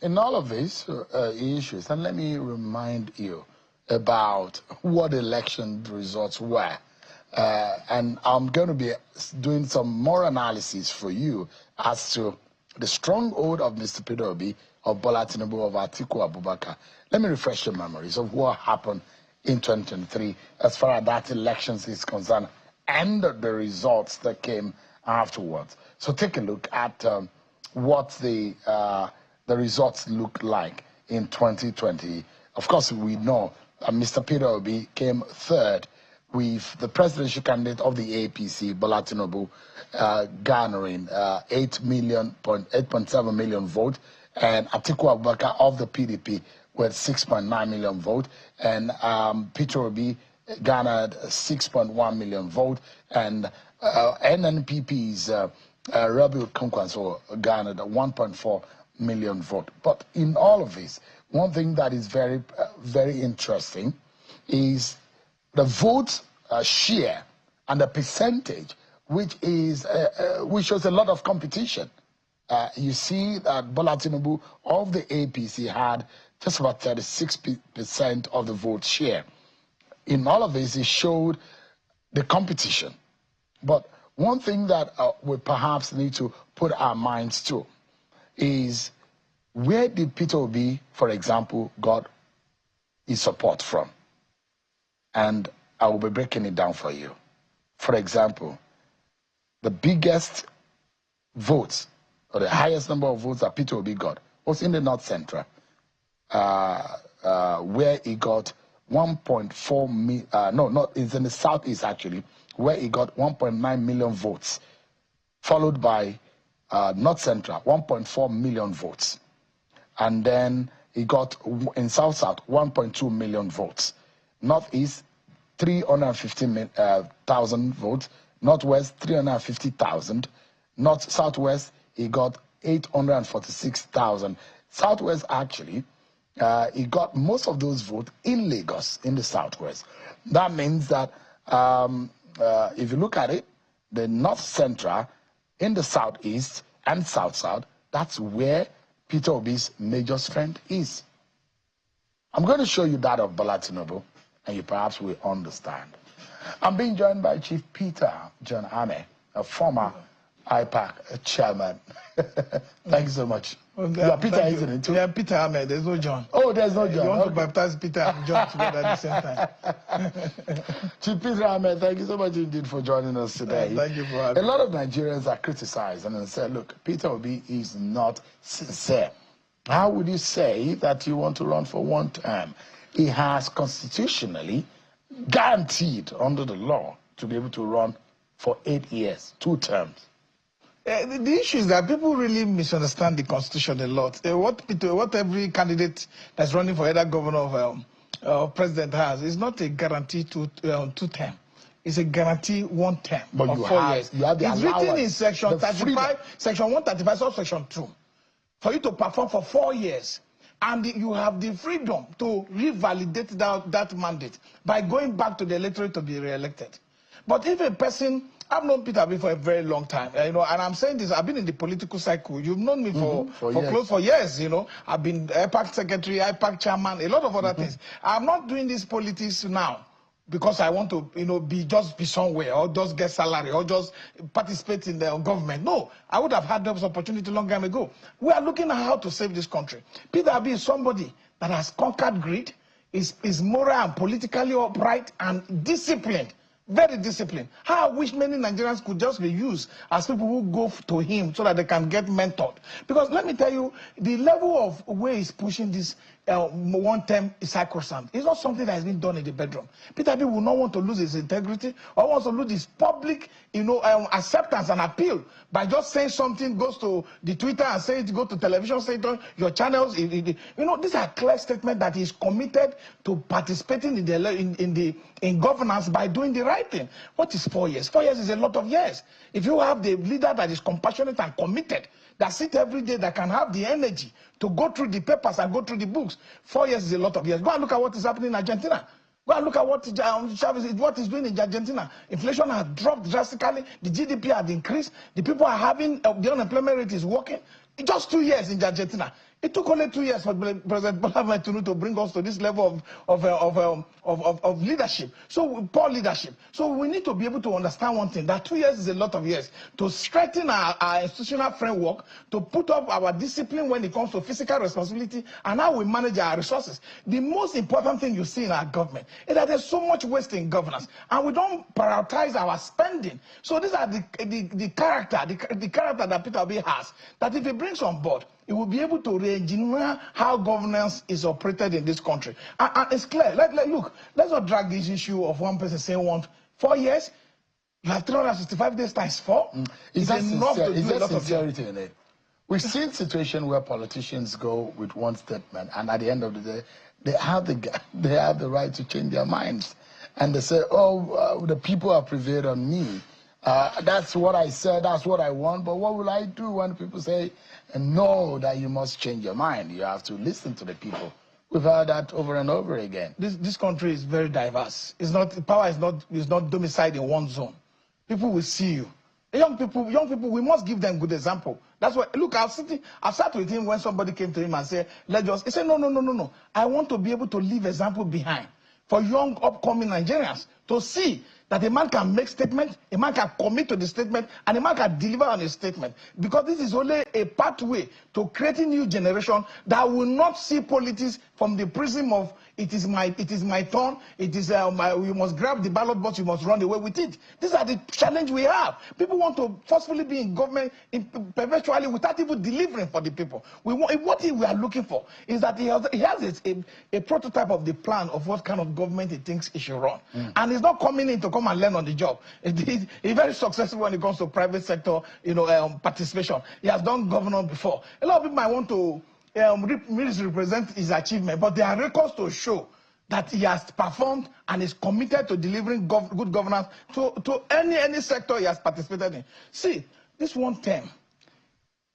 in all of these issues, and let me remind you about what election results were. And I'm going to be doing some more analysis for you as to the stronghold of Mr. Peter Obi, of Bola Tinubu, of Atiku Abubakar. Let me refresh your memories of what happened in 2023 as far as that elections is concerned and the results that came afterwards. So take a look at what the results look like in 2020. Of course, we know Mr. Peter Obi came third, with the presidential candidate of the APC, Bola Tinubu, garnering 8.7 million votes, and Atiku Abubakar of the PDP with 6.9 million votes, and Peter Obi garnered 6.1 million votes, and NNPP's Rabiu Kwankwaso garnered 1.4 million votes. But in all of this, one thing that is very, very interesting is the vote share and the percentage, which shows a lot of competition. You see that Bola Tinubu of the APC had just about 36% of the vote share. In all of this, it showed the competition. But one thing that we perhaps need to put our minds to is, where did Peter Obi, for example, got his support from? And I will be breaking it down for you. For example, the biggest votes, or the highest number of votes that Peter Obi got, was in the North Central, where he got 1.4 million, it's in the Southeast actually, where he got 1.9 million votes, followed by North Central, 1.4 million votes. And then he got, in South-South, 1.2 million votes. Northeast, 315,000 votes. Northwest, 350,000. Southwest, he got 846,000. Southwest, actually, he got most of those votes in Lagos, in the Southwest. That means that if you look at it, the North Central, in the Southeast and South-South, that's where Peter Obi's major strength is. I'm going to show you that of Bola Tinubu, and you perhaps will understand. I'm being joined by Chief Peter John Ame, a former IPAC chairman. Thank you so much. Well, you are Peter, isn't it? Too? Yeah, Peter Ame. There's no John. Oh, there's no John. You want to baptize Peter and John together at the same time. Chief Peter Ame, thank you so much indeed for joining us today. Thank you for having me. A lot of Nigerians are criticized and say, look, Peter Obi is not sincere. How would you say that you want to run for one term? He has constitutionally guaranteed under the law to be able to run for 8 years, 2 terms. The issue is that people really misunderstand the Constitution a lot. What every candidate that's running for either governor or president has is not a guarantee to 2 term. It's a guarantee 1 term but of 4 years. You have the it's allowance, written in section 35, freedom. section 135, subsection 2, for you to perform for 4 years. And you have the freedom to revalidate that mandate by going back to the electorate to be re-elected. But if a person, I've known Peter Obi for a very long time, and I'm saying this, I've been in the political cycle. You've known me for close for years, I've been IPAC secretary, IPAC chairman, a lot of other things. I'm not doing this politics now because I want to, be somewhere or just get salary or just participate in the government. No, I would have had those opportunity long time ago. We are looking at how to save this country. Peter Obi is somebody that has conquered greed, is moral and politically upright and disciplined. Very disciplined. How I wish many Nigerians could just be used as people who go to him so that they can get mentored. Because let me tell you, the level of way he's pushing this 1 term is sacrosanct. It's not something that has been done in the bedroom. Peter Obi will not want to lose his integrity or wants to lose his public, acceptance and appeal by just saying something, goes to the Twitter and say it, go to television, say it on your channels. These are clear statements that he's committed to participating in governance by doing the right thing. What is 4 years? 4 years is a lot of years. If you have the leader that is compassionate and committed, that sit every day, that can have the energy to go through the papers and go through the books, 4 years is a lot of years. Go and look at what is happening in Argentina. Go and look at what is doing in Argentina. Inflation has dropped drastically. The GDP has increased. The people are having, the unemployment rate is working. In just 2 years in Argentina. It took only 2 years for President Bola Ahmed Tinubu to bring us to this level of leadership. So poor leadership. So we need to be able to understand one thing, that 2 years is a lot of years to strengthen our institutional framework, to put up our discipline when it comes to fiscal responsibility and how we manage our resources. The most important thing you see in our government is that there's so much waste in governance, and we don't prioritize our spending. So these are the character that Peter Obi has, that if he brings on board, it will be able to re-engineer how governance is operated in this country. And it's clear. Look, let's not drag this issue of one person saying 4 years. You have 365 days times 4. Is that enough to do a lot of sincerity in it? We've seen situations where politicians go with one statement, and at the end of the day, they have the right to change their minds, and they say, "Oh, the people have prevailed on me. That's what I said. That's what I want. But what will I do when people say?" And know that you must change your mind. You have to listen to the people. We've heard that over and over again. This country is very diverse. Power is not domiciled in one zone. People will see you. Young people, we must give them good example. That's why. Look, I sat with him when somebody came to him and said, He said, no. I want to be able to leave example behind for young upcoming Nigerians to see that a man can make statement, a man can commit to the statement, and a man can deliver on a statement. Because this is only a pathway to creating new generation that will not see politics from the prism of it is my turn, you must grab the ballot box, you must run away with it. These are the challenge we have. People want to forcefully be in government perpetually without even delivering for the people. What we are looking for is that he has a prototype of the plan of what kind of government he thinks he should run. And he's not coming in to come and learn on the job. He's very successful when it comes to private sector, participation. He has done governor before. A lot of people might want to misrepresent his achievement, but there are records to show that he has performed and is committed to delivering good governance to any sector he has participated in. See, this one term,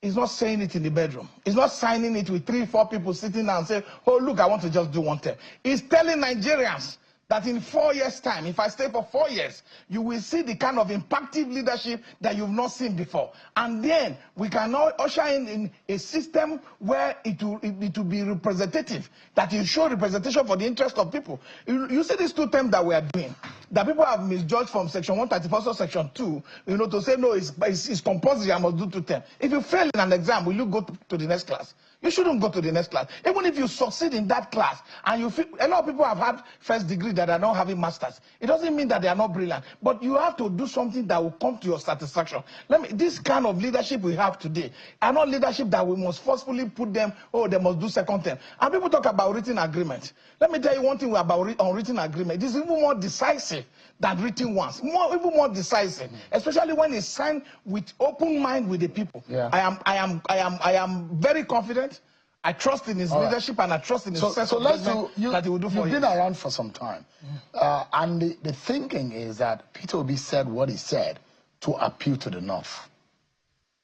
he's not saying it in the bedroom. He's not signing it with 3-4 people sitting down and saying, "Oh, look, I want to just do one term." He's telling Nigerians that in 4 years' time, if I stay for 4 years, you will see the kind of impactful leadership that you've not seen before. And then we can now usher in a system where it will be representative, that you show representation for the interest of people. You see these 2 terms that we are doing, that people have misjudged from Section 134 to Section 2, to say, no, it's compulsory, I must do 2 terms. If you fail in an exam, will you go to the next class? You shouldn't go to the next class. Even if you succeed in that class, and a lot of people have had first degree that are not having masters. It doesn't mean that they are not brilliant, but you have to do something that will come to your satisfaction. This kind of leadership we have today are not leadership that we must forcefully put them, they must do second term. And people talk about written agreement. Let me tell you one thing about unwritten agreement. It is even more decisive than written ones. Even more decisive, especially when it's signed with open mind with the people. Yeah. I am very confident. I trust in his leadership, and I trust in his sense of that he will do for You've been around for some time. And the thinking is that Peter Obi said what he said to appeal to the North.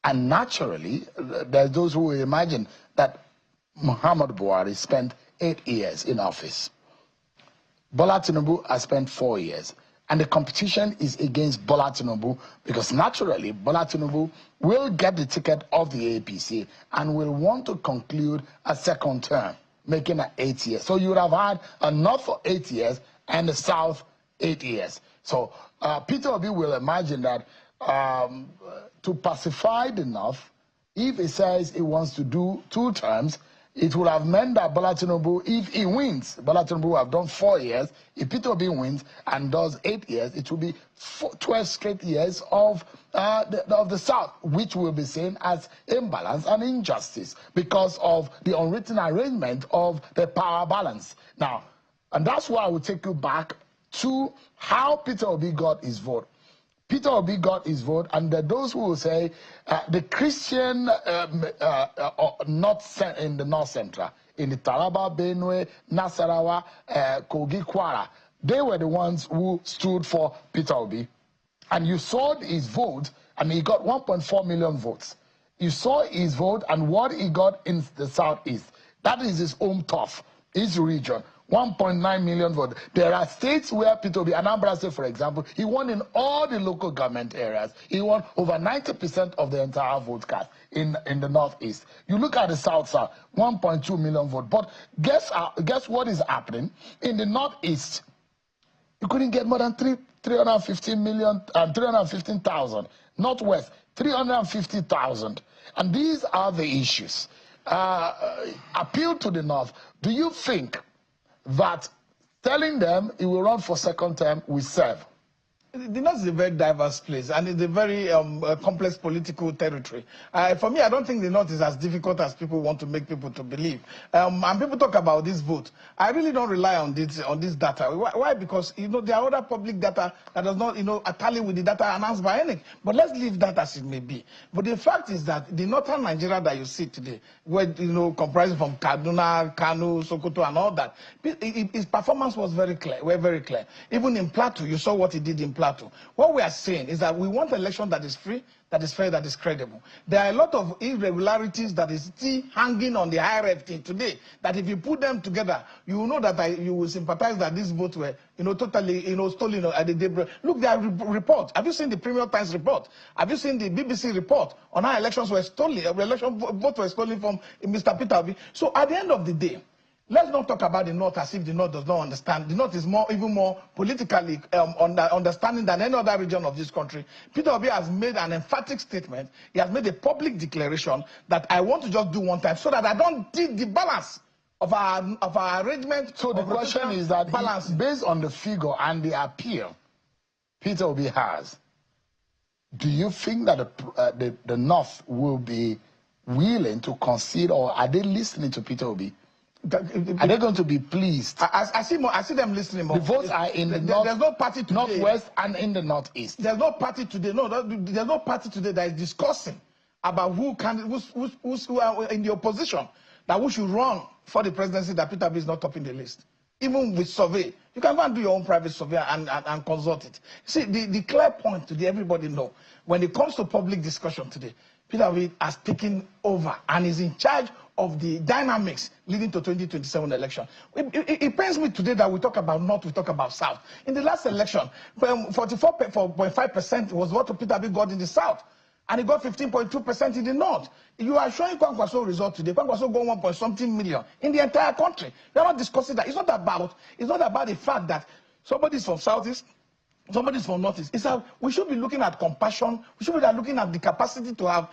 And naturally, there's those who imagine that Muhammad Buhari spent 8 years in office. Bola Tinubu has spent 4 years. And the competition is against Bola Tinubu because naturally Bola Tinubu will get the ticket of the APC and will want to conclude a second term, making it 8 years. So you would have had a North for 8 years and the South 8 years. So Peter Obi will imagine that to pacify the North, if he says he wants to do 2 terms, it would have meant that Bola Tinubu, if he wins, Bola Tinubu will have done 4 years. If Peter Obi wins and does 8 years, it will be 12 straight years of the South, which will be seen as imbalance and injustice because of the unwritten arrangement of the power balance. Now, and that's why I will take you back to how Peter Obi got his vote. Peter Obi got his vote, and there are those who will say the Christian not in the North Central, in the Taraba, Benue, Nasarawa, Kogi, Kwara, they were the ones who stood for Peter Obi. And you saw his vote, I mean, he got 1.4 million votes. You saw his vote and what he got in the Southeast. That is his home turf, his region, 1.9 million votes. There are states where Peter Obi, Anambra State, for example, he won in all the local government areas. He won over 90% of the entire vote cast in the Northeast. You look at the South, 1.2 million votes. But guess what is happening? In the Northeast, you couldn't get more than 315,000. Northwest, 350,000. And these are the issues. Appeal to the North. Do you think that telling them he will run for second term will serve? The North is a very diverse place, and it's a very complex political territory. For me, I don't think the North is as difficult as people want to make people to believe. And people talk about this vote. I really don't rely on this data. Why? Because there are other public data that does not tally with the data announced by any. But let's leave that as it may be. But the fact is that the northern Nigeria that you see today, where comprising from Kaduna, Kano, Sokoto, and all that, his performance was very clear. Very clear. Even in Plateau, you saw what he did in Plateau. What we are saying is that we want an election that is free, that is fair, that is credible. There are a lot of irregularities that is still hanging on the hierarchy today, that if you put them together, you will know that you will sympathize that these votes were totally stolen at the daybreak. Look, there are reports. Have you seen the Premium Times report? Have you seen the BBC report on how elections were stolen? Votes were stolen from Mr. Peter Obi. So at the end of the day, let's not talk about the North as if the North does not understand. The North is even more politically understanding than any other region of this country. Peter Obi has made an emphatic statement. He has made a public declaration that I want to just do one time so that I don't dig the balance of our arrangement. So the question is that based on the figure and the appeal Peter Obi has, do you think that the North will be willing to concede, or are they listening to Peter Obi? Are they going to be pleased? I see them listening more. The votes are in the North, there's no party today, Northwest and in the Northeast. There's no party today. No, there's no party today that is discussing about who are in the opposition, that who should run for the presidency, that Peter Obi is not topping the list. Even with survey, you can go and do your own private survey and consult it. See, the clear point today, everybody know, when it comes to public discussion today, Peter Obi has taken over and is in charge of the dynamics leading to 2027 election. It pains me today that we talk about North, we talk about South. In the last election, 44.5% was what Peter Obi got in the South, and he got 15.2% in the North. You are showing Kwankwaso result today. Kwankwaso got 1 point something million in the entire country. We are not discussing that. It's not about the fact that somebody's from Southeast, somebody's from Northeast. It's that we should be looking at compassion. We should be looking at the capacity to have,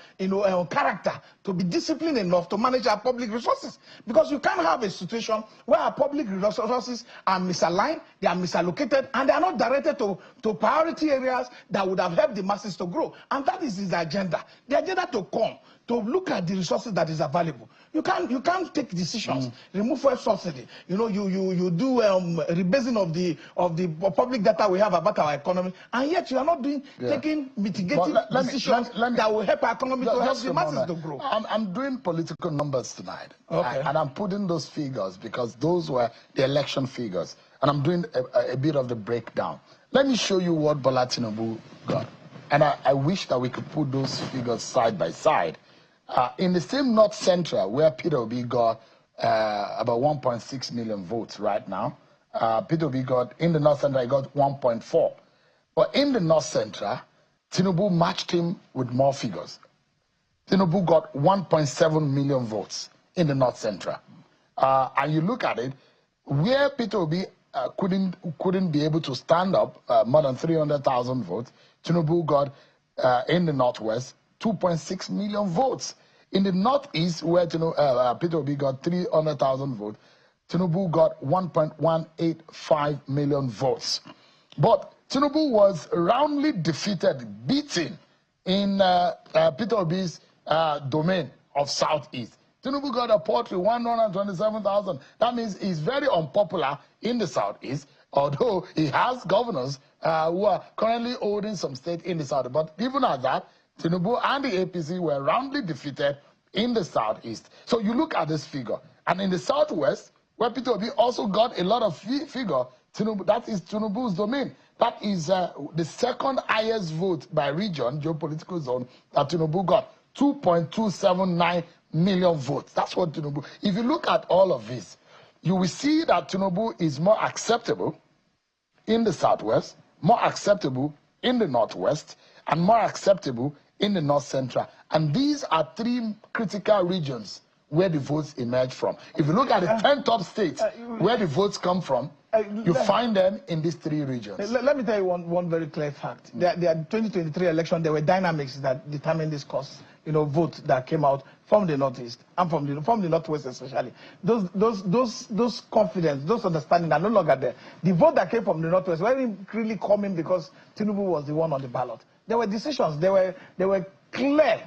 character, to be disciplined enough to manage our public resources. Because you can't have a situation where our public resources are misaligned, they are misallocated, and they are not directed to priority areas that would have helped the masses to grow. And that is his agenda. The agenda to come, to look at the resources that is available. You can't take decisions, remove fuel subsidy. You do rebasing of the public data we have about our economy, and yet you are not taking mitigating decisions that will help our economy to help the masses to grow. I'm doing political numbers tonight, okay, and I'm putting those figures because those were the election figures, and I'm doing a bit of the breakdown. Let me show you what Bola Tinubu got, and I wish that we could put those figures side by side. In the same North Central, where Peter Obi got about 1.6 million votes right now, Peter Obi got, in the North Central, he got 1.4. But in the North Central, Tinubu matched him with more figures. Tinubu got 1.7 million votes in the North Central. And you look at it, where Peter Obi couldn't be able to stand up more than 300,000 votes, Tinubu got, in the Northwest, 2.6 million votes. In the Northeast, where Peter Obi got 300,000 votes, Tinubu got 1.185 million votes. But Tinubu was roundly defeated, beaten in Peter Obi's domain of Southeast. Tinubu got a paltry 127,000. That means he's very unpopular in the Southeast, although he has governors who are currently holding some state in the South. But even at that, Tinubu and the APC were roundly defeated in the Southeast. So you look at this figure. And in the Southwest, where Peter Obi also got a lot of figure, that is Tinubu's domain. That is the second highest vote by region, geopolitical zone, that Tinubu got. 2.279 million votes. That's what Tinubu. If you look at all of this, you will see that Tinubu is more acceptable in the southwest, more acceptable in the northwest, and more acceptable in the north central. And these are three critical regions where the votes emerge from. If you look at the 10 top states where the votes come from, you find them in these three regions. Let me tell you one very clear fact. The 2023 election, there were dynamics that determined this course, vote that came out from the northeast and from the northwest especially. Those confidence, those understanding are no longer there. The vote that came from the northwest wasn't really coming because Tinubu was the one on the ballot. There were decisions. There were clear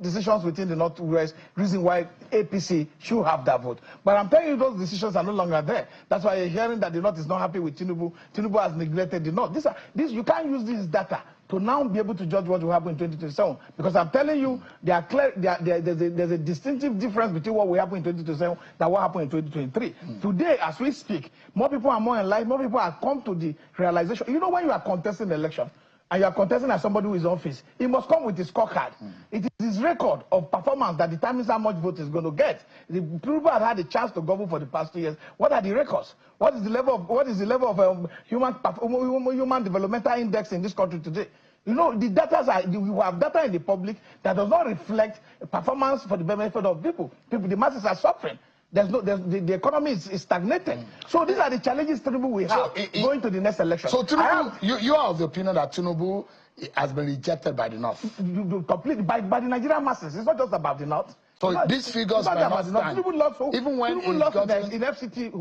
decisions within the northwest, reason why APC should have that vote. But I'm telling you, those decisions are no longer there. That's why you're hearing that the north is not happy with Tinubu. Tinubu has neglected the north. You can't use this data to now be able to judge what will happen in 2027. Because I'm telling you, there's a distinctive difference between what will happen in 2027 than what happened in 2023. Today, as we speak, more people are more enlightened, more people have come to the realization. You know, when you are contesting the election, and you are contesting as somebody who is office, he must come with his scorecard. It is his record of performance that determines how much vote he's going to get. The people have had a chance to govern for the past 2 years. What are the records? What is the level of human developmental index in this country today? You know, the data you have data in the public that does not reflect performance for the benefit of people. The masses are suffering. The economy is stagnating. So these are the challenges Tinubu will have going to the next election. So Tinubu, you are of the opinion that Tinubu has been rejected by the North? Completely, by the Nigerian masses. It's not just about the North. So these figures might not stand. Even when he lost in FCT,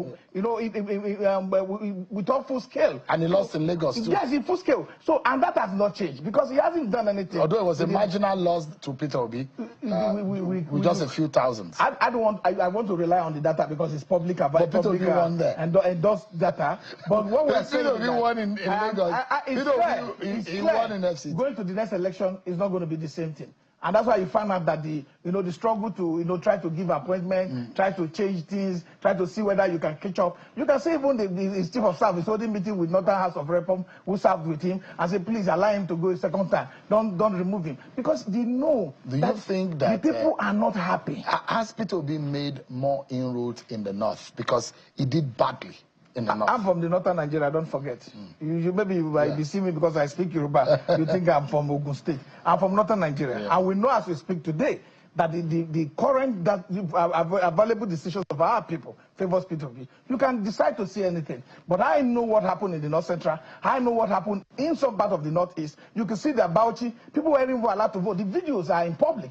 with all full scale. And he lost in Lagos too. Yes, in full scale. So, and that has not changed because he hasn't done anything. Although it was a marginal loss to Peter Obi, with just a few thousands. I want to rely on the data because it's public But Peter Obi won there. And those data. But what we're saying Peter Obi won in Lagos. He won in FCT. Going to the next election is not going to be the same thing. And that's why you find out that the struggle to try to give appointment, try to change things, try to see whether you can catch up. You can see even the chief of staff is holding meeting with Northern House of Reps who served with him and say, please allow him to go a second time. Don't remove him. Because they know Do you think that the people are not happy. Has Peter Obi made more inroads in the North? Because he did badly. I'm from the northern Nigeria, don't forget. Maybe you might be seeing me because I speak Yoruba. You think I'm from Ogun State. I'm from northern Nigeria. And we know as we speak today that the current available decisions of our people favors Peter Obi. You can decide to see anything. But I know what happened in the North Central. I know what happened in some part of the Northeast. You can see that Bauchi, people weren't even allowed to vote. The videos are in public.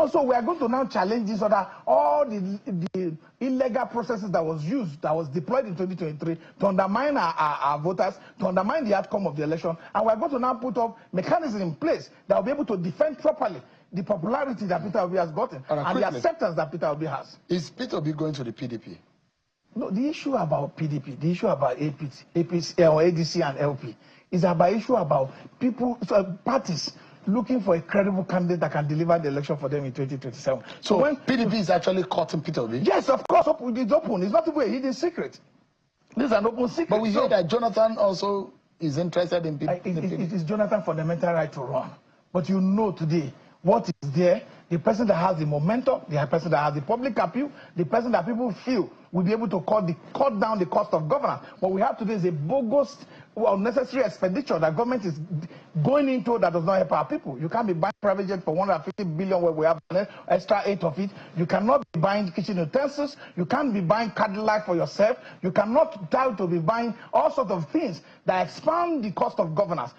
So we are going to now challenge this other, all the illegal processes that was deployed in 2023 to undermine our voters, to undermine the outcome of the election. And we are going to now put up mechanisms in place that will be able to defend properly the popularity that Peter Obi has gotten and the acceptance that Peter Obi has. Is Peter Obi going to the PDP? No, the issue about PDP, the issue about ADC and LP is about issue about people, parties looking for a credible candidate that can deliver the election for them in 2027. So when PDP is actually cutting Peter Obi? Yes, of course, it's open. It's not even a hidden secret. This is an open secret. But we hear that Jonathan also is interested in PDP. It is Jonathan's fundamental right to run. But you know today, what is there, the person that has the momentum, the person that has the public appeal, the person that people feel will be able to cut down the cost of governance. What we have today is a bogus, unnecessary expenditure that government is going into that does not help our people. You can't be buying private jet for 150 billion where we have an extra 8 of it. You cannot be buying kitchen utensils. You can't be buying Cadillac for yourself. You cannot try to be buying all sorts of things that expand the cost of governance.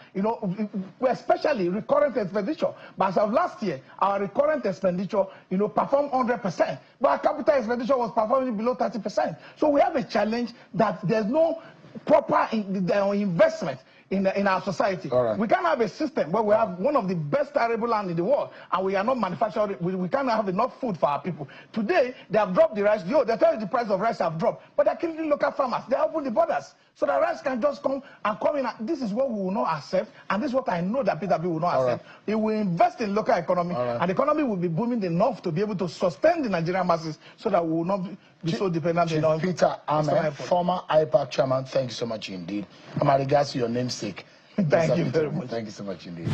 Especially recurrent expenditure. But as of last year, our recurrent expenditure, performed 100%. But our capital expenditure was performing below 30%. So we have a challenge that there's no proper investment in our society. Right. We can't have a system where we have one of the best arable land in the world and we are not manufacturing. We can't have enough food for our people. Today, they have dropped the rice. They tell you the price of rice have dropped, but they're killing local farmers. They open the borders so that rice can just come in. This is what we will not accept, and this is what I know that Peter B will not accept. Right. He will invest in local economy, and the economy will be booming enough to be able to sustain the Nigerian masses so that we will not be so dependent on Peter Ahmed, former IPAC chairman. Thank you so much indeed. And my regards to your namesake. Thank you very much. Thank you so much indeed.